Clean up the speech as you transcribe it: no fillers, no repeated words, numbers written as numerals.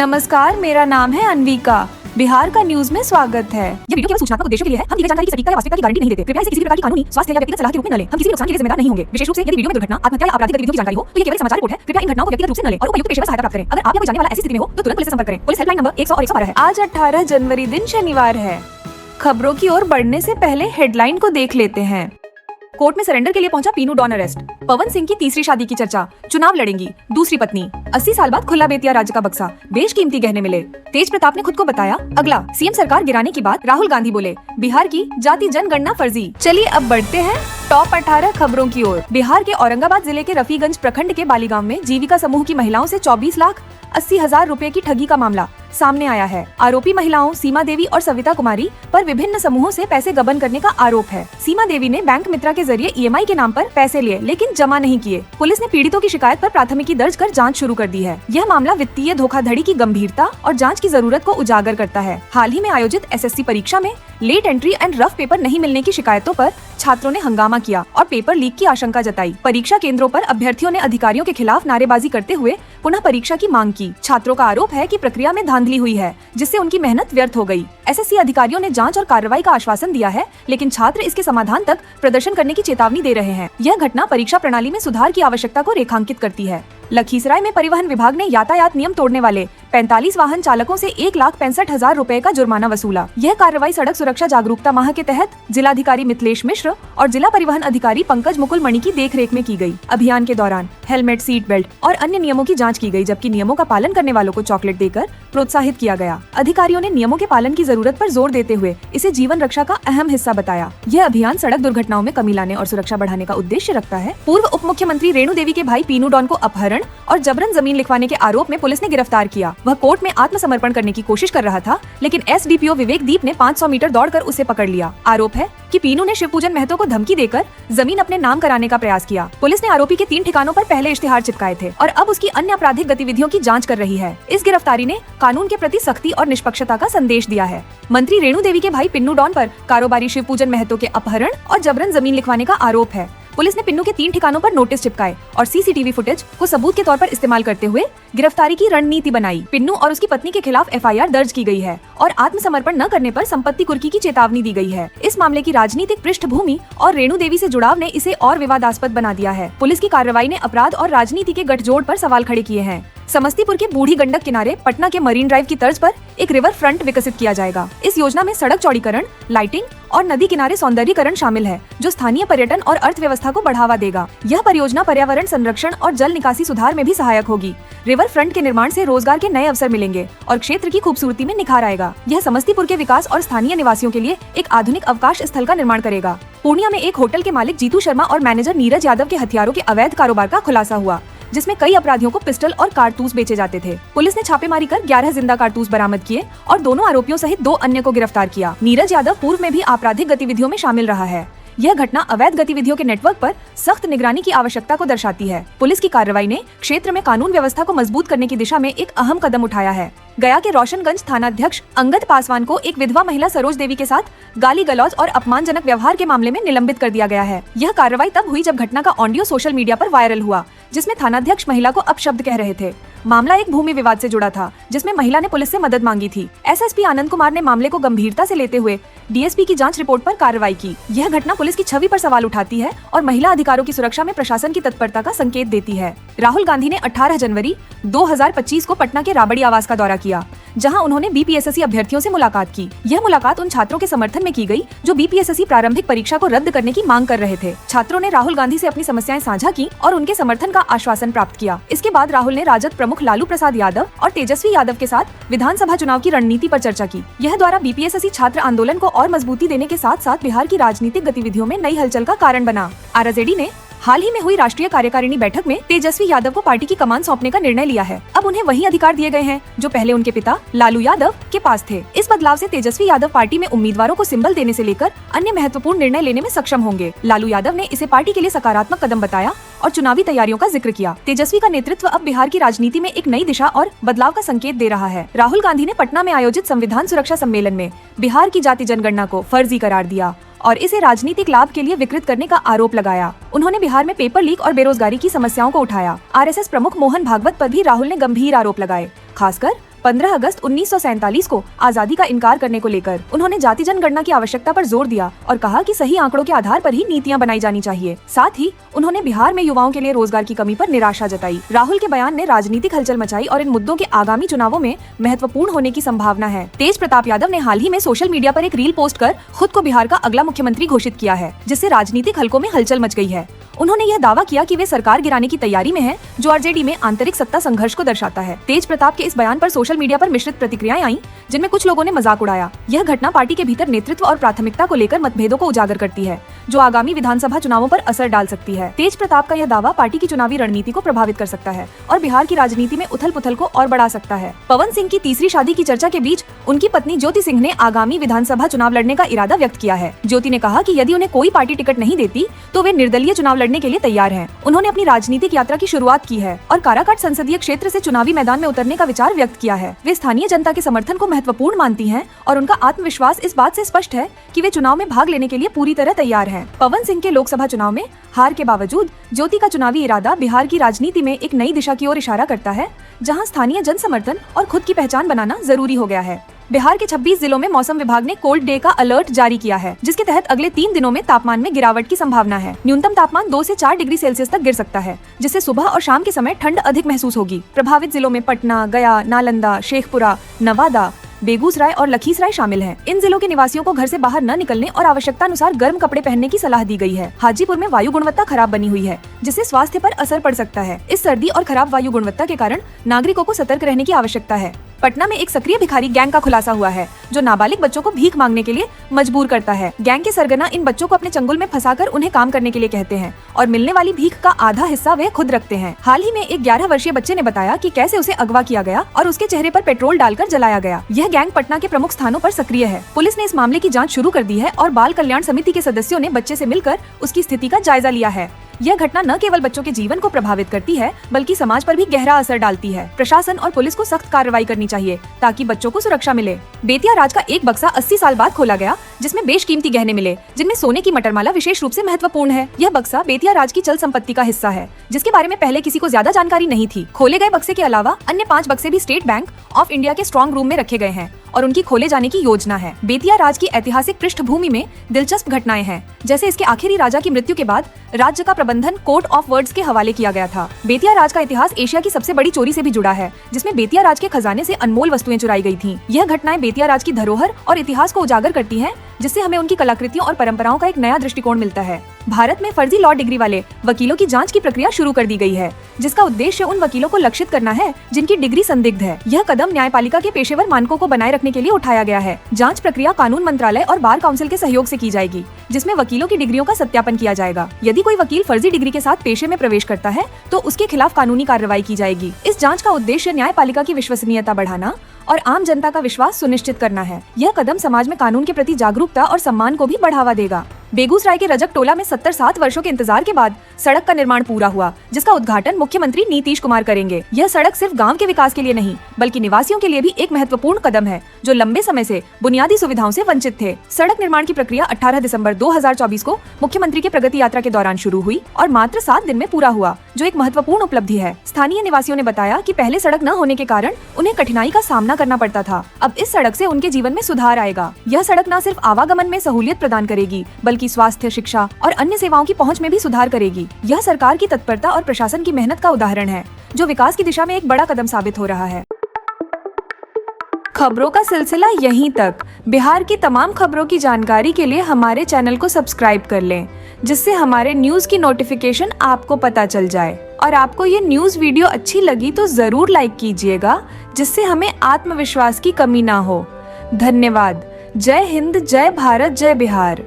नमस्कार, मेरा नाम है अनविका। बिहार का न्यूज में स्वागत है। ये वीडियो केवल सूचनात्मक उद्देश्यों के लिए है। हम दी गई जानकारी की सटीकता या वास्तविकता की गारंटी नहीं देते। कृपया इसे किसी भी प्रकार की कानूनी, स्वास्थ्य या व्यक्तिगत सलाह के रूप में न लें। हम किसी भी नुकसान के लिए जिम्मेदार नहीं होंगे। विशेष रूप से यदि वीडियो में दुर्घटना, आत्महत्या या आपराधिक गतिविधियों की जानकारी हो तो ये केवल समाचार रिपोर्ट है। कृपया इन घटनाओं को व्यक्तिगत रूप से न लें और उपयुक्त पेशेवर सहायता प्राप्त करें। अगर आप या कोई जानने वाला ऐसी स्थिति में हो तो तुरंत पुलिस से संपर्क करें। पुलिस हेल्पलाइन नंबर 100 और 112 है। आज 18 जनवरी दिन शनिवार है। खबरों की ओर बढ़ने से पहले हेडलाइन को देख लेते हैं। कोर्ट में सरेंडर के लिए पहुंचा पीनू डॉन अरेस्ट। पवन सिंह की तीसरी शादी की चर्चा, चुनाव लड़ेंगी दूसरी पत्नी। 80 साल बाद खुला बेतिया राज्य का बक्सा, बेशकीमती गहने मिले। तेज प्रताप ने खुद को बताया अगला सीएम सरकार गिराने की बात। राहुल गांधी बोले बिहार की जाति जनगणना फर्जी। चलिए अब बढ़ते हैं टॉप 18 खबरों की ओर। बिहार के औरंगाबाद जिले के रफीगंज प्रखंड के बालीगांव में जीविका समूह की महिलाओं से 24,80,000 रुपए की ठगी का मामला सामने आया है। आरोपी महिलाओं सीमा देवी और सविता कुमारी पर विभिन्न समूहों से पैसे गबन करने का आरोप है। सीमा देवी ने बैंक मित्रा के जरिए ईएमआई के नाम पर पैसे लिए लेकिन जमा नहीं किए। पुलिस ने पीड़ितों की शिकायत पर प्राथमिकी दर्ज कर जांच शुरू कर दी है। यह मामला वित्तीय धोखाधड़ी की गंभीरता और जांच की जरूरत को उजागर करता है। हाल ही में आयोजित एसएससी परीक्षा में late entry and rough paper नहीं मिलने की शिकायतों पर छात्रों ने हंगामा किया और पेपर लीक की आशंका जताई। परीक्षा केंद्रों पर अभ्यर्थियों ने अधिकारियों के खिलाफ नारेबाजी करते हुए पुनः परीक्षा की मांग की। छात्रों का आरोप है कि प्रक्रिया में धांधली हुई है जिससे उनकी मेहनत व्यर्थ हो गई। एसएससी अधिकारियों ने जांच और कार्रवाई का आश्वासन दिया है लेकिन छात्र इसके समाधान तक प्रदर्शन करने की चेतावनी दे रहे हैं। यह घटना परीक्षा प्रणाली में सुधार की आवश्यकता को रेखांकित करती है। लखीसराय में परिवहन विभाग ने यातायात नियम तोड़ने वाले 45 वाहन चालकों से 1,65,000 रुपए का जुर्माना वसूला। यह कार्रवाई सड़क सुरक्षा जागरूकता माह के तहत जिलाधिकारी मिथिलेश मिश्र और जिला परिवहन अधिकारी पंकज मुकुल मणि की देखरेख में की गई। अभियान के दौरान हेलमेट, सीट बेल्ट और अन्य नियमों की जांच की गई जबकि नियमों का पालन करने वालों को चॉकलेट देकर प्रोत्साहित किया गया। अधिकारियों ने नियमों के पालन की जरूरत पर जोर देते हुए इसे जीवन रक्षा का अहम हिस्सा बताया। यह अभियान सड़क दुर्घटनाओं में कमी लाने और सुरक्षा बढ़ाने का उद्देश्य रखता है। पूर्व उप मुख्यमंत्री रेणु देवी के भाई पीनू डॉन को अपहरण और जबरन जमीन लिखवाने के आरोप में पुलिस ने गिरफ्तार किया। वह कोर्ट में आत्मसमर्पण करने की कोशिश कर रहा था लेकिन एसडीपीओ विवेक दीप ने 500 मीटर दौड़कर उसे पकड़ लिया। आरोप है कि पीनू ने शिवपूजन महतो को धमकी देकर जमीन अपने नाम कराने का प्रयास किया। पुलिस ने आरोपी के 3 ठिकानों पर पहले इश्तिहार चिपकाए थे और अब उसकी अन्य आपराधिक गतिविधियों की जांच कर रही है। इस गिरफ्तारी ने कानून के प्रति सख्ती और निष्पक्षता का संदेश दिया है। मंत्री रेणु देवी के भाई पिन्नू डॉन पर कारोबारी शिवपूजन महतो के अपहरण और जबरन जमीन लिखवाने का आरोप है। पुलिस ने पिन्नू के 3 ठिकानों पर नोटिस चिपकाए और सीसीटीवी फुटेज को सबूत के तौर पर इस्तेमाल करते हुए गिरफ्तारी की रणनीति बनाई। पिन्नू और उसकी पत्नी के खिलाफ एफआईआर दर्ज की गई है और आत्मसमर्पण न करने पर संपत्ति कुर्की की चेतावनी दी गई है। इस मामले की राजनीतिक पृष्ठभूमि और रेणु देवी से जुड़ाव ने इसे और विवादास्पद बना दिया है। पुलिस की कार्रवाई ने अपराध और राजनीति के गठजोड़ पर सवाल खड़े किए हैं। समस्तीपुर के बूढ़ी गंडक किनारे पटना के मरीन ड्राइव की तर्ज पर एक रिवर फ्रंट विकसित किया जाएगा। इस योजना में सड़क चौड़ीकरण, लाइटिंग और नदी किनारे सौंदर्यीकरण शामिल है जो स्थानीय पर्यटन और अर्थव्यवस्था को बढ़ावा देगा। यह परियोजना पर्यावरण संरक्षण और जल निकासी सुधार में भी सहायक होगी। रिवर फ्रंट के निर्माण से रोजगार के नए अवसर मिलेंगे और क्षेत्र की खूबसूरती में निखार आएगा। यह समस्तीपुर के विकास और स्थानीय निवासियों के लिए एक आधुनिक अवकाश स्थल का निर्माण करेगा। पूर्णिया में एक होटल के मालिक जीतू शर्मा और मैनेजर नीरज यादव के हथियारों के अवैध कारोबार का खुलासा हुआ जिसमें कई अपराधियों को पिस्टल और कारतूस बेचे जाते थे। पुलिस ने छापेमारी कर 11 जिंदा कारतूस बरामद किए और दोनों आरोपियों सहित 2 अन्य को गिरफ्तार किया। नीरज यादव पूर्व में भी आपराधिक गतिविधियों में शामिल रहा है। यह घटना अवैध गतिविधियों के नेटवर्क पर सख्त निगरानी की आवश्यकता को दर्शाती है। पुलिस की कार्रवाई ने क्षेत्र में कानून व्यवस्था को मजबूत करने की दिशा में एक अहम कदम उठाया है। गया के रोशनगंज थानाध्यक्ष अंगद पासवान को एक विधवा महिला सरोज देवी के साथ गाली गलौज और अपमानजनक व्यवहार के मामले में निलंबित कर दिया गया है। यह कार्रवाई तब हुई जब घटना का ऑडियो सोशल मीडिया पर वायरल हुआ जिसमें थानाध्यक्ष महिला को अपशब्द कह रहे थे। मामला एक भूमि विवाद से जुड़ा था जिसमें महिला ने पुलिस से मदद मांगी थी। एसएसपी आनंद कुमार ने मामले को गंभीरता से लेते हुए डीएसपी की जांच रिपोर्ट पर कार्रवाई की। यह घटना पुलिस की छवि पर सवाल उठाती है और महिला अधिकारों की सुरक्षा में प्रशासन की तत्परता का संकेत देती है। राहुल गांधी ने 18 जनवरी 2025 को पटना के राबड़ी आवास का दौरा किया जहां उन्होंने बीपीएसएससी अभ्यर्थियों से मुलाकात की। यह मुलाकात उन छात्रों के समर्थन में की गई जो बीपीएसएससी प्रारंभिक परीक्षा को रद्द करने की मांग कर रहे थे। छात्रों ने राहुल गांधी से अपनी समस्याएं साझा की और उनके समर्थन का आश्वासन प्राप्त किया। इसके बाद राहुल ने राजद प्रमुख लालू प्रसाद यादव और तेजस्वी यादव के साथ विधानसभा चुनाव की रणनीति पर चर्चा की। यह द्वारा बीपीएसएससी छात्र आंदोलन को और मजबूती देने के साथ साथ बिहार की राजनीतिक गतिविधियों में नई हलचल का कारण बना। आरजेडी ने हाल ही में हुई राष्ट्रीय कार्यकारिणी बैठक में तेजस्वी यादव को पार्टी की कमान सौंपने का निर्णय लिया है। अब उन्हें वही अधिकार दिए गए हैं जो पहले उनके पिता लालू यादव के पास थे। इस बदलाव से तेजस्वी यादव पार्टी में उम्मीदवारों को सिंबल देने से लेकर अन्य महत्वपूर्ण निर्णय लेने में सक्षम होंगे। लालू यादव ने इसे पार्टी के लिए सकारात्मक कदम बताया और चुनावी तैयारियों का जिक्र किया। तेजस्वी का नेतृत्व अब बिहार की राजनीति में एक नई दिशा और बदलाव का संकेत दे रहा है। राहुल गांधी ने पटना में आयोजित संविधान सुरक्षा सम्मेलन में बिहार की जाति जनगणना को फर्जी करार दिया और इसे राजनीतिक लाभ के लिए विकृत करने का आरोप लगाया। उन्होंने बिहार में पेपर लीक और बेरोजगारी की समस्याओं को उठाया। आरएसएस प्रमुख मोहन भागवत पर भी राहुल ने गंभीर आरोप लगाए, खासकर 15 अगस्त 1947 को आजादी का इनकार करने को लेकर उन्होंने जाति जनगणना की आवश्यकता पर जोर दिया और कहा कि सही आंकड़ों के आधार पर ही नीतियां बनाई जानी चाहिए। साथ ही उन्होंने बिहार में युवाओं के लिए रोजगार की कमी पर निराशा जताई। राहुल के बयान ने राजनीतिक हलचल मचाई और इन मुद्दों के आगामी चुनावों में महत्वपूर्ण होने की संभावना है। तेज प्रताप यादव ने हाल ही में सोशल मीडिया पर एक रील पोस्ट कर खुद को बिहार का अगला मुख्यमंत्री घोषित किया है, जिससे राजनीतिक हलकों में हलचल मच गई है। उन्होंने यह दावा किया कि वे सरकार गिराने की तैयारी में हैं, जो आरजेडी में आंतरिक सत्ता संघर्ष को दर्शाता है। तेज प्रताप के इस बयान पर सोशल मीडिया पर मिश्रित प्रतिक्रियाएं आईं, जिनमें कुछ लोगों ने मजाक उड़ाया। यह घटना पार्टी के भीतर नेतृत्व और प्राथमिकता को लेकर मतभेदों को उजागर करती है, जो आगामी विधानसभा चुनावों पर असर डाल सकती है। तेज प्रताप का यह दावा पार्टी की चुनावी रणनीति को प्रभावित कर सकता है और बिहार की राजनीति में उथल पुथल को और बढ़ा सकता है। पवन सिंह की तीसरी शादी की चर्चा के बीच उनकी पत्नी ज्योति सिंह ने आगामी विधानसभा चुनाव लड़ने का इरादा व्यक्त किया है। ज्योति ने कहा कि यदि उन्हें कोई पार्टी टिकट नहीं देती तो वे निर्दलीय चुनाव लड़ने के लिए तैयार हैं। उन्होंने अपनी राजनीतिक यात्रा की शुरुआत की है और काराकाट संसदीय क्षेत्र से चुनावी मैदान में उतरने का विचार व्यक्त किया है। वे स्थानीय जनता के समर्थन को महत्वपूर्ण मानती हैं और उनका आत्मविश्वास इस बात से स्पष्ट है कि वे चुनाव में भाग लेने के लिए पूरी तरह तैयार हैं। पवन सिंह के लोकसभा चुनाव में हार के बावजूद ज्योति का चुनावी इरादा बिहार की राजनीति में एक नई दिशा की ओर इशारा करता है, जहां स्थानीय जन समर्थन और खुद की पहचान बनाना जरूरी हो गया है। बिहार के 26 जिलों में मौसम विभाग ने कोल्ड डे का अलर्ट जारी किया है, जिसके तहत अगले 3 दिनों में तापमान में गिरावट की संभावना है। न्यूनतम तापमान 2 से 4 डिग्री सेल्सियस तक गिर सकता है, जिससे सुबह और शाम के समय ठंड अधिक महसूस होगी। प्रभावित जिलों में पटना, गया, नालंदा, शेखपुरा, नवादा, बेगूसराय और लखीसराय शामिल हैं। इन जिलों के निवासियों को घर से बाहर न निकलने और आवश्यकता अनुसार गर्म कपड़े पहनने की सलाह दी गई है। हाजीपुर में वायु गुणवत्ता खराब बनी हुई है, जिससे स्वास्थ्य पर असर पड़ सकता है। इस सर्दी और खराब वायु गुणवत्ता के कारण नागरिकों को सतर्क रहने की आवश्यकता है। पटना में एक सक्रिय भिखारी गैंग का खुलासा हुआ है, जो नाबालिग बच्चों को भीख मांगने के लिए मजबूर करता है। गैंग के सरगना इन बच्चों को अपने चंगुल में फंसाकर उन्हें काम करने के लिए कहते हैं और मिलने वाली भीख का आधा हिस्सा वे खुद रखते हैं। हाल ही में एक 11 वर्षीय बच्चे ने बताया कि कैसे उसे अगवा किया गया और उसके चेहरे पर पेट्रोल डालकर जलाया गया। यह गैंग पटना के प्रमुख स्थानों पर सक्रिय है। पुलिस ने इस मामले की जाँच शुरू कर दी है और बाल कल्याण समिति के सदस्यों ने बच्चे से मिलकर उसकी स्थिति का जायजा लिया है। यह घटना न केवल बच्चों के जीवन को प्रभावित करती है, बल्कि समाज पर भी गहरा असर डालती है। प्रशासन और पुलिस को सख्त कार्रवाई करनी चाहिए ताकि बच्चों को सुरक्षा मिले। बेतिया राज का एक बक्सा 80 साल बाद खोला गया, जिसमें बेशकीमती गहने मिले, जिनमें सोने की मटरमाला विशेष रूप से महत्वपूर्ण है। यह बक्सा बेतिया राज की चल संपत्ति का हिस्सा है, जिसके बारे में पहले किसी को ज्यादा जानकारी नहीं थी। खोले गए बक्से के अलावा अन्य 5 बक्से भी स्टेट बैंक ऑफ इंडिया के स्ट्रॉन्ग रूम में रखे गए हैं और उनकी खोले जाने की योजना है। बेतिया राज की ऐतिहासिक पृष्ठभूमि में दिलचस्प घटनाएं हैं, जैसे इसके आखिरी राजा की मृत्यु के बाद राज्य का प्रबंधन कोर्ट ऑफ वर्ड्स के हवाले किया गया था। बेतिया राज का इतिहास एशिया की सबसे बड़ी चोरी से भी जुड़ा है, जिसमें बेतिया राज के खजाने से अनमोल वस्तुएं चुराई गई थीं। यह घटनाएं बेतिया राज की धरोहर और इतिहास को उजागर करती हैं, जिससे हमें उनकी कलाकृतियों और परंपराओं का एक नया दृष्टिकोण मिलता है। भारत में फर्जी लॉ डिग्री वाले वकीलों की जांच की प्रक्रिया शुरू कर दी गई है, जिसका उद्देश्य उन वकीलों को लक्षित करना है जिनकी डिग्री संदिग्ध है। यह कदम न्यायपालिका के पेशेवर मानकों को बनाए रखने के लिए उठाया गया है। जांच प्रक्रिया कानून मंत्रालय और बार काउंसिल के सहयोग से की जाएगी, जिसमें वकीलों की डिग्रियों का सत्यापन किया जाएगा। यदि कोई वकील फर्जी डिग्री के साथ पेशे में प्रवेश करता है तो उसके खिलाफ कानूनी कार्रवाई की जाएगी। इस जांच का उद्देश्य न्यायपालिका की विश्वसनीयता बढ़ाना और आम जनता का विश्वास सुनिश्चित करना है। यह कदम समाज में कानून के प्रति जागरूकता और सम्मान को भी बढ़ावा देगा। बेगूसराय के रजक टोला में 70 वर्षों के इंतजार के बाद सड़क का निर्माण पूरा हुआ, जिसका उद्घाटन मुख्यमंत्री नीतीश कुमार करेंगे। यह सड़क सिर्फ गांव के विकास के लिए नहीं, बल्कि निवासियों के लिए भी एक महत्वपूर्ण कदम है, जो लंबे समय से बुनियादी सुविधाओं से वंचित थे। सड़क निर्माण की प्रक्रिया 18 दिसंबर 2024 को मुख्यमंत्री के प्रगति यात्रा के दौरान शुरू हुई और मात्र 7 दिन में पूरा हुआ, जो एक महत्वपूर्ण उपलब्धि है। स्थानीय निवासियों ने बताया कि पहले सड़क न होने के कारण उन्हें कठिनाई का सामना करना पड़ता था। अब इस सड़क से उनके जीवन में सुधार आएगा। यह सड़क न सिर्फ आवागमन में सहूलियत प्रदान करेगी, बल्कि स्वास्थ्य, शिक्षा और अन्य सेवाओं की पहुंच में भी सुधार करेगी। यह सरकार की तत्परता और प्रशासन की मेहनत का उदाहरण है, जो विकास की दिशा में एक बड़ा कदम साबित हो रहा है। खबरों का सिलसिला यहीं तक। बिहार की तमाम खबरों की जानकारी के लिए हमारे चैनल को सब्सक्राइब कर लें, जिससे हमारे न्यूज की नोटिफिकेशन आपको पता चल जाए। और आपको ये न्यूज वीडियो अच्छी लगी तो जरूर लाइक कीजिएगा, जिससे हमें आत्मविश्वास की कमी ना हो। धन्यवाद। जय हिंद, जय भारत, जय बिहार।